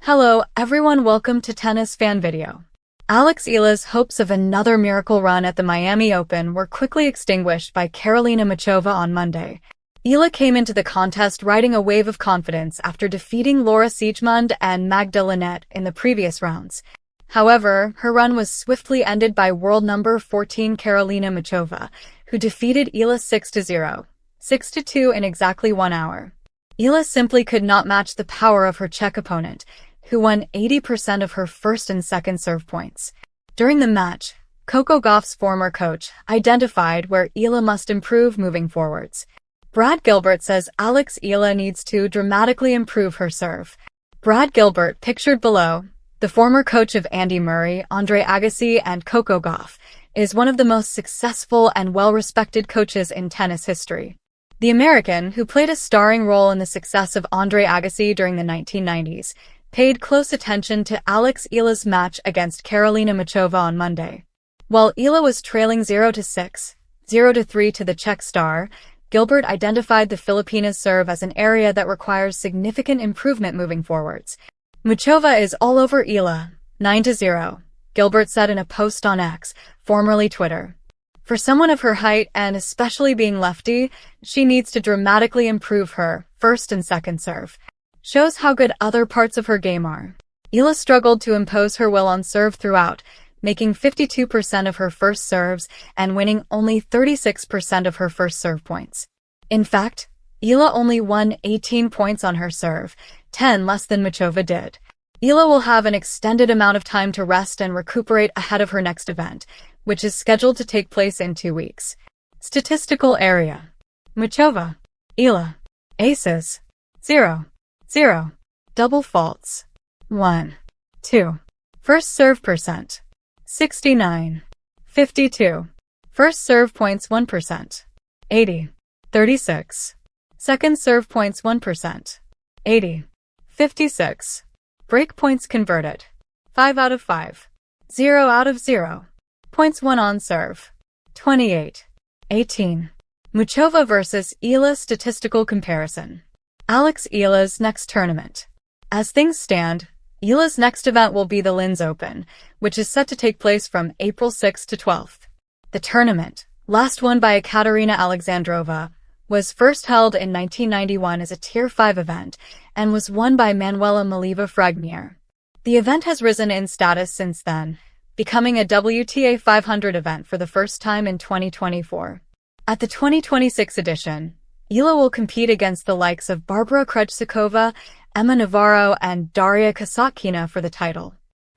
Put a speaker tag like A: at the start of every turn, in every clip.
A: Hello everyone, welcome to Tennis Fan Video. Alex Eala's hopes of another miracle run at the Miami Open were quickly extinguished by Karolina Muchova on Monday. Eala came into the contest riding a wave of confidence after defeating Laura Siegemund and Magda Linette in the previous rounds. However, her run was swiftly ended by world number 14 Karolina Muchova, who defeated Eala 6-0, 6-2 in exactly 1 hour. Eala simply could not match the power of her Czech opponent, who won 80% of her first and second serve points. During the match, Coco Gauff's former coach identified where Eala must improve moving forwards. Brad Gilbert says Alex Eala needs to dramatically improve her serve. Brad Gilbert, pictured below, the former coach of Andy Murray, Andre Agassi, and Coco Gauff, is one of the most successful and well-respected coaches in tennis history. The American, who played a starring role in the success of Andre Agassi during the 1990s, paid close attention to Alex Eala's match against Karolina Muchova on Monday. While Eala was trailing 0-6, 0-3 to the Czech star, Gilbert identified the Filipina's serve as an area that requires significant improvement moving forwards. Muchova is all over Eala, 9-0, Gilbert said in a post on X, formerly Twitter. For someone of her height and especially being lefty, she needs to dramatically improve her first and second serve. Shows how good other parts of her game are. Eala struggled to impose her will on serve throughout, making 52% of her first serves and winning only 36% of her first serve points. In fact, Eala only won 18 points on her serve, 10 less than Muchova did. Eala will have an extended amount of time to rest and recuperate ahead of her next event, which is scheduled to take place in 2 weeks. Statistical area. Muchova. Eala. Aces. 0. 0. Double faults. 1. 2. First serve percent. 69. 52. First serve points 1%. 80. 36. Second serve points 1%. 80. 56. Break points converted. 5 out of 5. 0 out of 0. Points won on serve. 28. 18. Muchova versus Eala statistical comparison. Alex Eala's next tournament. As things stand, Eala's next event will be the Linz Open, which is set to take place from April 6 to 12th. The tournament, last won by Ekaterina Alexandrova, was first held in 1991 as a Tier 5 event and was won by Manuela Maliva-Fragmier. The event has risen in status since then, becoming a WTA 500 event for the first time in 2024. At the 2026 edition, Eala will compete against the likes of Barbara Krejcikova, Emma Navarro, and Daria Kasatkina for the title.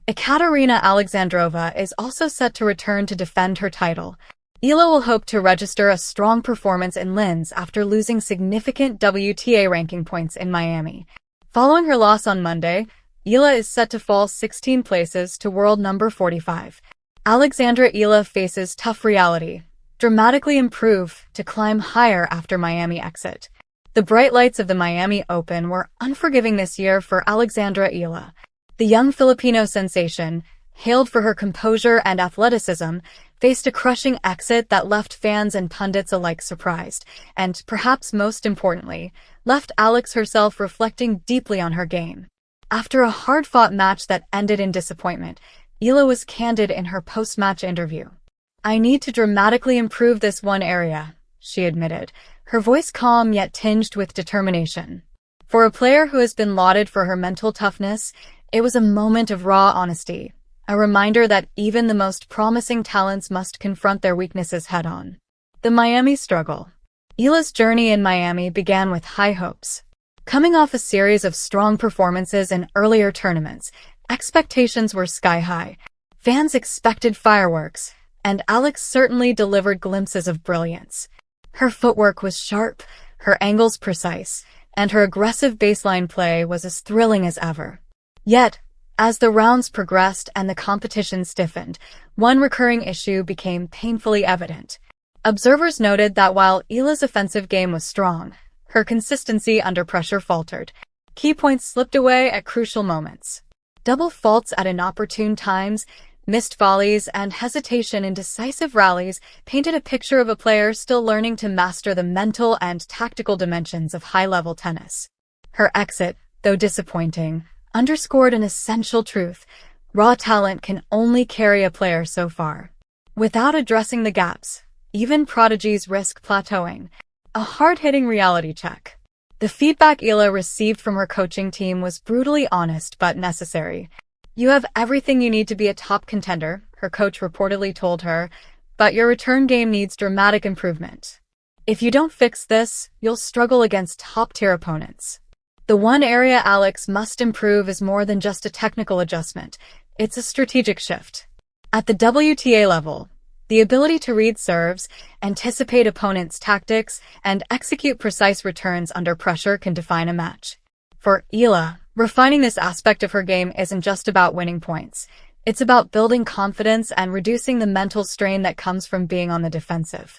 A: Ekaterina Alexandrova is also set to return to defend her title. Eala will hope to register a strong performance in Linz after losing significant WTA ranking points in Miami. Following her loss on Monday, Eala is set to fall 16 places to world number 45. Eala Faces Tough Reality. Dramatically improve to climb higher after Miami exit. The bright lights of the Miami Open were unforgiving this year for Alexandra Eala. The young Filipino sensation, hailed for her composure and athleticism, faced a crushing exit that left fans and pundits alike surprised, and, perhaps most importantly, left Alex herself reflecting deeply on her game. After a hard-fought match that ended in disappointment, Eala was candid in her post-match interview. "I need to dramatically improve this one area," she admitted, her voice calm yet tinged with determination. For a player who has been lauded for her mental toughness, it was a moment of raw honesty, a reminder that even the most promising talents must confront their weaknesses head-on. The Miami struggle. Eala's journey in Miami began with high hopes. Coming off a series of strong performances in earlier tournaments, expectations were sky-high. Fans expected fireworks, and Alex certainly delivered glimpses of brilliance. Her footwork was sharp, her angles precise, and her aggressive baseline play was as thrilling as ever. Yet, as the rounds progressed and the competition stiffened, one recurring issue became painfully evident. Observers noted that while Eala's offensive game was strong, her consistency under pressure faltered. Key points slipped away at crucial moments. Double faults at inopportune times, missed volleys, and hesitation in decisive rallies painted a picture of a player still learning to master the mental and tactical dimensions of high-level tennis. Her exit, though disappointing, underscored an essential truth: raw talent can only carry a player so far. Without addressing the gaps, even prodigies risk plateauing. A hard-hitting reality check. The feedback Eala received from her coaching team was brutally honest but necessary. "You have everything you need to be a top contender," her coach reportedly told her, "but your return game needs dramatic improvement. If you don't fix this, you'll struggle against top-tier opponents." The one area Alex must improve is more than just a technical adjustment. It's a strategic shift. At the WTA level, the ability to read serves, anticipate opponents' tactics, and execute precise returns under pressure can define a match. For Eala, refining this aspect of her game isn't just about winning points. It's about building confidence and reducing the mental strain that comes from being on the defensive.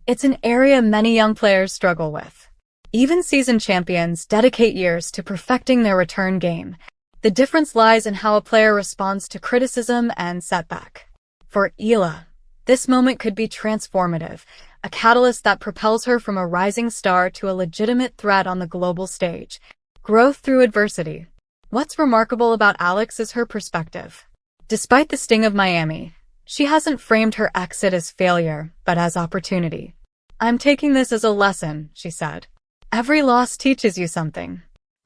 A: It's an area many young players struggle with. Even seasoned champions dedicate years to perfecting their return game. The difference lies in how a player responds to criticism and setback. For Eala, this moment could be transformative, a catalyst that propels her from a rising star to a legitimate threat on the global stage. Growth through adversity. What's remarkable about Alex is her perspective. Despite the sting of Miami, she hasn't framed her exit as failure, but as opportunity. "I'm taking this as a lesson," she said. "Every loss teaches you something.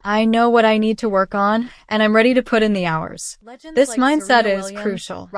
A: I know what I need to work on, and I'm ready to put in the hours." This mindset is crucial.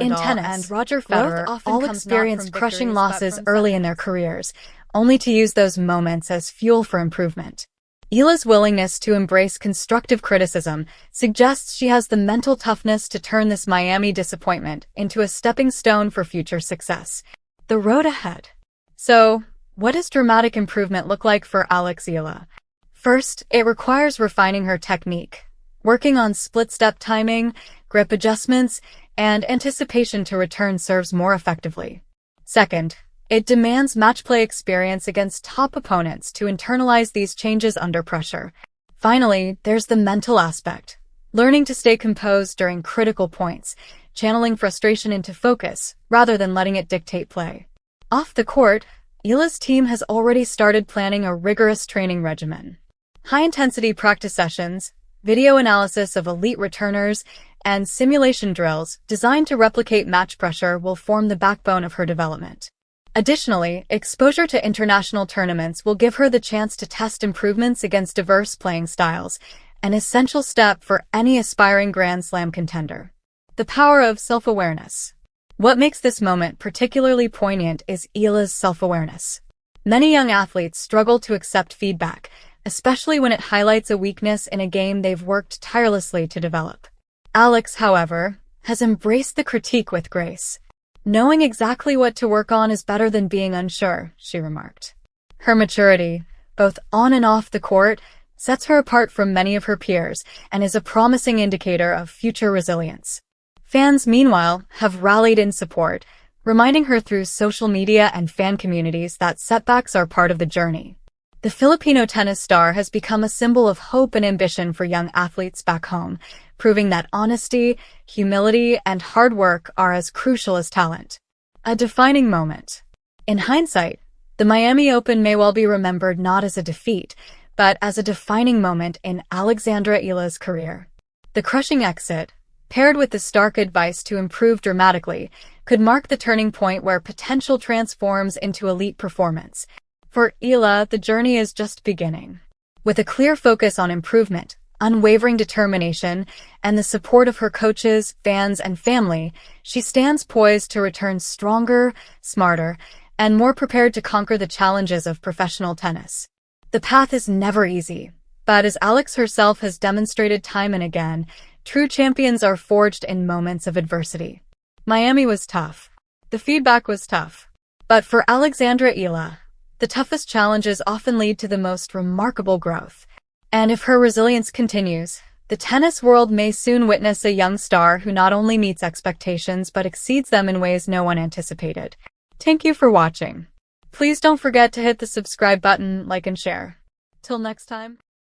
A: In tennis, and Roger Federer all experience crushing losses early in their careers, only to use those moments as fuel for improvement. Eala's willingness to embrace constructive criticism suggests she has the mental toughness to turn this Miami disappointment into a stepping stone for future success. The road ahead. So, what does dramatic improvement look like for Alex Eala? First, it requires refining her technique, working on split-step timing, grip adjustments, and anticipation to return serves more effectively. Second, it demands match-play experience against top opponents to internalize these changes under pressure. Finally, there's the mental aspect, learning to stay composed during critical points, channeling frustration into focus rather than letting it dictate play. Off the court, Eala's team has already started planning a rigorous training regimen. High-intensity practice sessions, video analysis of elite returners, and simulation drills designed to replicate match pressure will form the backbone of her development. Additionally, exposure to international tournaments will give her the chance to test improvements against diverse playing styles, an essential step for any aspiring Grand Slam contender. The power of self-awareness. What makes this moment particularly poignant is Eala's self-awareness. Many young athletes struggle to accept feedback, especially when it highlights a weakness in a game they've worked tirelessly to develop. Alex, however, has embraced the critique with grace. "Knowing exactly what to work on is better than being unsure," she remarked. Her maturity, both on and off the court, sets her apart from many of her peers and is a promising indicator of future resilience. Fans, meanwhile, have rallied in support, reminding her through social media and fan communities that setbacks are part of the journey. The Filipino tennis star has become a symbol of hope and ambition for young athletes back home, proving that honesty, humility, and hard work are as crucial as talent. A defining moment. In hindsight, the Miami Open may well be remembered not as a defeat, but as a defining moment in Alexandra Eala's career. The crushing exit, paired with the stark advice to improve dramatically, could mark the turning point where potential transforms into elite performance. For Eala, the journey is just beginning. With a clear focus on improvement, unwavering determination, and the support of her coaches, fans, and family, she stands poised to return stronger, smarter, and more prepared to conquer the challenges of professional tennis. The path is never easy, but as Alex herself has demonstrated time and again, true champions are forged in moments of adversity. Miami was tough. The feedback was tough. But for Alexandra Eala, the toughest challenges often lead to the most remarkable growth. And if her resilience continues, the tennis world may soon witness a young star who not only meets expectations but exceeds them in ways no one anticipated. Thank you for watching. Please don't forget to hit the subscribe button, like, and share. Till next time.